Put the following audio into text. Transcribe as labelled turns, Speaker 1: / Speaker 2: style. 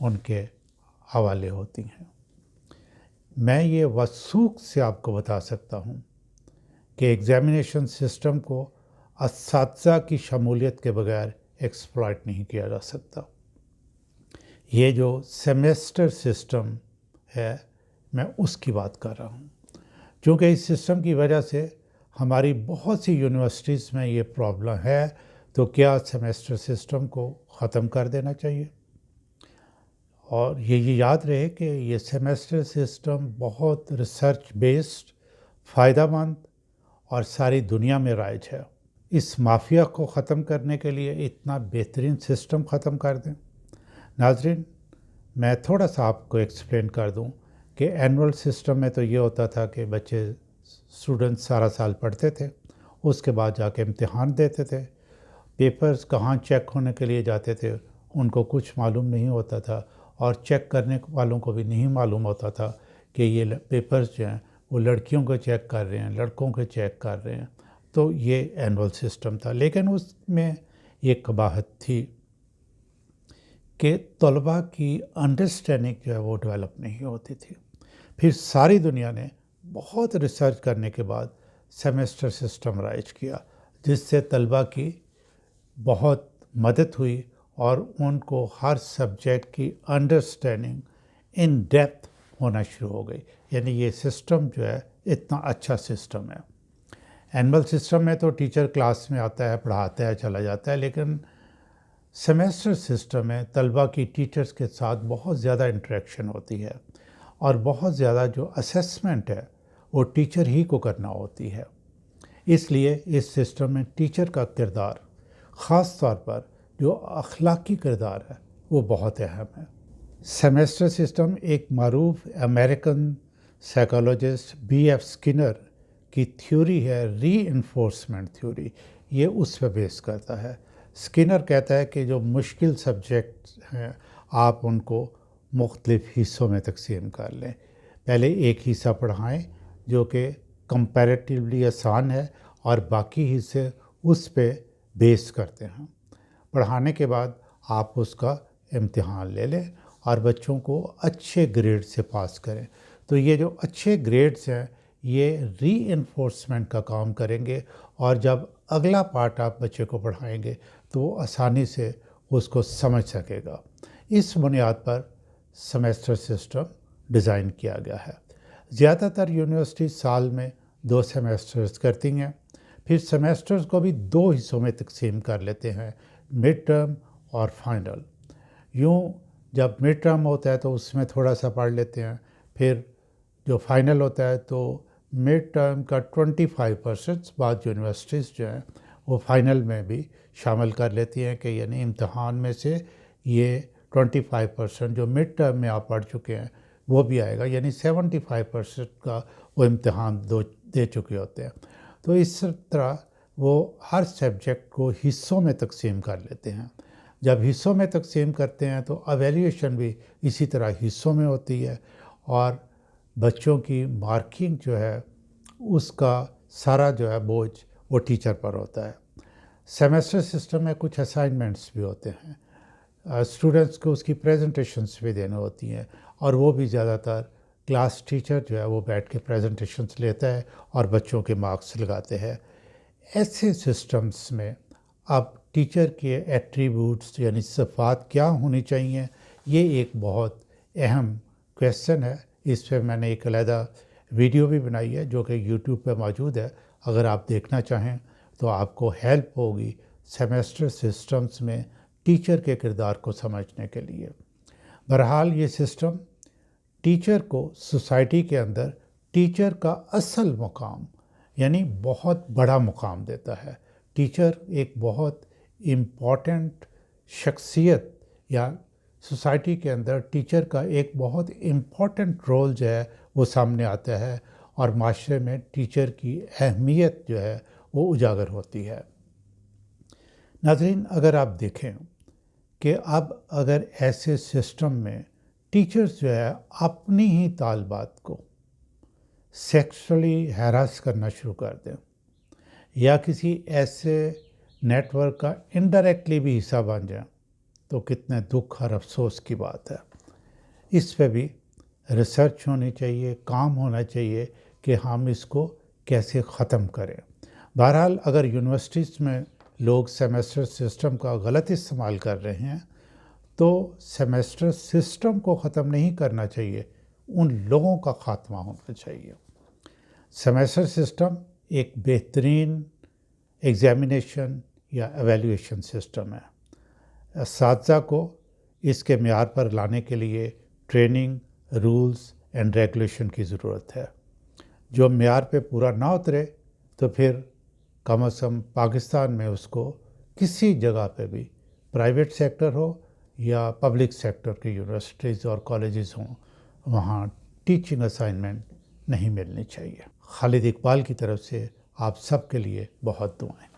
Speaker 1: ان کے حوالے ہوتی ہیں۔ میں یہ وثوق سے آپ کو بتا سکتا ہوں کہ ایگزامینیشن سسٹم کو اساتذہ کی شمولیت کے بغیر ایکسپلائٹ نہیں کیا جا سکتا۔ یہ جو سیمیسٹر سسٹم ہے میں اس کی بات کر رہا ہوں، چونکہ اس سسٹم کی وجہ سے ہماری بہت سی یونیورسٹیز میں یہ پرابلم ہے، تو کیا سیمیسٹر سسٹم کو ختم کر دینا چاہیے؟ اور یہ یاد رہے کہ یہ سیمیسٹر سسٹم بہت ریسرچ بیسڈ، فائدہ مند اور ساری دنیا میں رائج ہے۔ اس مافیا کو ختم کرنے کے لیے اتنا بہترین سسٹم ختم کر دیں۔ ناظرین، میں تھوڑا سا آپ کو ایکسپلین کر دوں کہ اینول سسٹم میں تو یہ ہوتا تھا کہ بچے اسٹوڈنٹ سارا سال پڑھتے تھے، اس کے بعد جا کے امتحان دیتے تھے، پیپرز کہاں چیک ہونے کے لیے جاتے تھے ان کو کچھ معلوم نہیں ہوتا تھا، اور چیک کرنے والوں کو بھی نہیں معلوم ہوتا تھا کہ یہ پیپرز جو ہیں وہ لڑکیوں کو چیک کر رہے ہیں، لڑکوں کو چیک کر رہے ہیں۔ تو یہ اینول سسٹم تھا، لیکن اس میں یہ قباحت تھی کہ طلباء کی انڈرسٹینڈنگ جو ہے وہ ڈیولپ نہیں ہوتی تھی۔ پھر ساری دنیا نے بہت ریسرچ کرنے کے بعد سیمیسٹر سسٹم رائج کیا، جس سے طلباء کی بہت مدد ہوئی اور ان کو ہر سبجیکٹ کی انڈرسٹینڈنگ ان ڈیپتھ ہونا شروع ہو گئی۔ یعنی یہ سسٹم جو ہے اتنا اچھا سسٹم ہے۔ اینول سسٹم میں تو ٹیچر کلاس میں آتا ہے، پڑھاتا ہے، چلا جاتا ہے، لیکن سیمیسٹر سسٹم میں طلباء کی ٹیچرز کے ساتھ بہت زیادہ انٹریکشن ہوتی ہے، اور بہت زیادہ جو اسیسمنٹ ہے وہ ٹیچر ہی کو کرنا ہوتی ہے۔ اس لیے اس سسٹم میں ٹیچر کا کردار، خاص طور پر جو اخلاقی کردار ہے، وہ بہت اہم ہے۔ سیمیسٹر سسٹم ایک معروف American psychologist B F Skinner کی تھیوری ہے، ری انفورسمنٹ تھیوری۔ یہ اس پہ بیس کرتا ہے۔ اسکنر کہتا ہے کہ جو مشکل سبجیکٹ ہیں آپ ان کو مختلف حصوں میں تقسیم کر لیں، پہلے ایک حصہ پڑھائیں جو کہ کمپیریٹیولی آسان ہے، اور باقی حصے اس پہ بیس کرتے ہیں۔ پڑھانے کے بعد آپ اس کا امتحان لے لیں اور بچوں کو اچھے گریڈ سے پاس کریں۔ تو یہ جو اچھے گریڈز ہیں یہ ری انفورسمنٹ کا کام کریں گے، اور جب اگلا پارٹ آپ بچے کو پڑھائیں گے تو وہ آسانی سے اس کو سمجھ سکے گا۔ اس بنیاد پر سیمیسٹر سسٹم ڈیزائن کیا گیا ہے۔ زیادہ تر یونیورسٹی سال میں 2 سیمیسٹرز کرتی ہیں، پھر سیمیسٹرز کو بھی 2 حصوں میں تقسیم کر لیتے ہیں، مڈ ٹرم اور فائنل۔ یوں جب مڈ ٹرم ہوتا ہے تو اس میں تھوڑا سا پڑھ لیتے ہیں، پھر جو فائنل ہوتا ہے تو مڈ ٹرم کا 25% بعض یونیورسٹیز جو ہیں وہ فائنل میں بھی شامل کر لیتی ہیں، کہ یعنی امتحان میں سے یہ 25% جو مڈ ٹرم میں آپ پڑھ چکے ہیں وہ بھی آئے گا، یعنی 75% کا وہ امتحان دے چکے ہوتے ہیں۔ تو اس طرح وہ ہر سبجیکٹ کو حصوں میں تقسیم کر لیتے ہیں۔ جب حصوں میں تقسیم کرتے ہیں تو ایویلیویشن بھی اسی طرح حصوں میں ہوتی ہے، اور بچوں کی مارکنگ جو ہے اس کا سارا جو ہے بوجھ وہ ٹیچر پر ہوتا ہے۔ سیمیسٹر سسٹم میں کچھ اسائنمنٹس بھی ہوتے ہیں، اسٹوڈنٹس کو اس کی پریزنٹیشنس بھی دینے ہوتی ہیں، اور وہ بھی زیادہ تر کلاس ٹیچر جو ہے وہ بیٹھ کے پریزنٹیشنس لیتا ہے اور بچوں کے مارکس لگاتے ہیں۔ ایسے سسٹمز میں اب ٹیچر کے ایٹریبیوٹس یعنی صفات کیا ہونی چاہیے، یہ ایک بہت اہم کویسچن ہے۔ اس پہ میں نے ایک علیحدہ ویڈیو بھی بنائی ہے جو کہ یوٹیوب پہ موجود ہے، اگر آپ دیکھنا چاہیں تو آپ کو ہیلپ ہوگی سیمیسٹر سسٹمز میں ٹیچر کے کردار کو سمجھنے کے لیے۔ بہرحال یہ سسٹم ٹیچر کو سوسائٹی کے اندر ٹیچر کا اصل مقام یعنی بہت بڑا مقام دیتا ہے۔ ٹیچر ایک بہت امپورٹنٹ شخصیت، یا سوسائٹی کے اندر ٹیچر کا ایک بہت امپورٹنٹ رول جو ہے وہ سامنے آتا ہے، اور معاشرے میں ٹیچر کی اہمیت جو ہے وہ اجاگر ہوتی ہے۔ ناظرین، اگر آپ دیکھیں کہ اب اگر ایسے سسٹم میں ٹیچرز جو ہے اپنی ہی طالبات کو سیکسولی ہیراس کرنا شروع کر دیں، یا کسی ایسے نیٹ ورک کا انڈائریکٹلی بھی حصہ بن جائیں، تو کتنے دکھ اور افسوس کی بات ہے۔ اس پہ بھی ریسرچ ہونی چاہیے، کام ہونا چاہیے کہ ہم اس کو کیسے ختم کریں۔ بہرحال اگر یونیورسٹیز میں لوگ سیمیسٹر سسٹم کا غلط استعمال کر رہے ہیں تو سیمیسٹر سسٹم کو ختم نہیں کرنا چاہیے، ان لوگوں کا خاتمہ ہونا چاہیے۔ سیمیسٹر سسٹم ایک بہترین ایگزامینیشن یا ایویلیویشن سسٹم ہے۔ اساتذہ کو اس کے معیار پر لانے کے لیے ٹریننگ، رولز اینڈ ریگولیشن کی ضرورت ہے۔ جو معیار پہ پورا نہ اترے تو پھر کم از کم پاکستان میں اس کو کسی جگہ پہ بھی، پرائیویٹ سیکٹر ہو یا پبلک سیکٹر کی یونیورسٹیز اور کالجز ہوں، وہاں ٹیچنگ اسائنمنٹ نہیں ملنی چاہیے۔ خالد اقبال کی طرف سے آپ سب کے لیے بہت دعائیں۔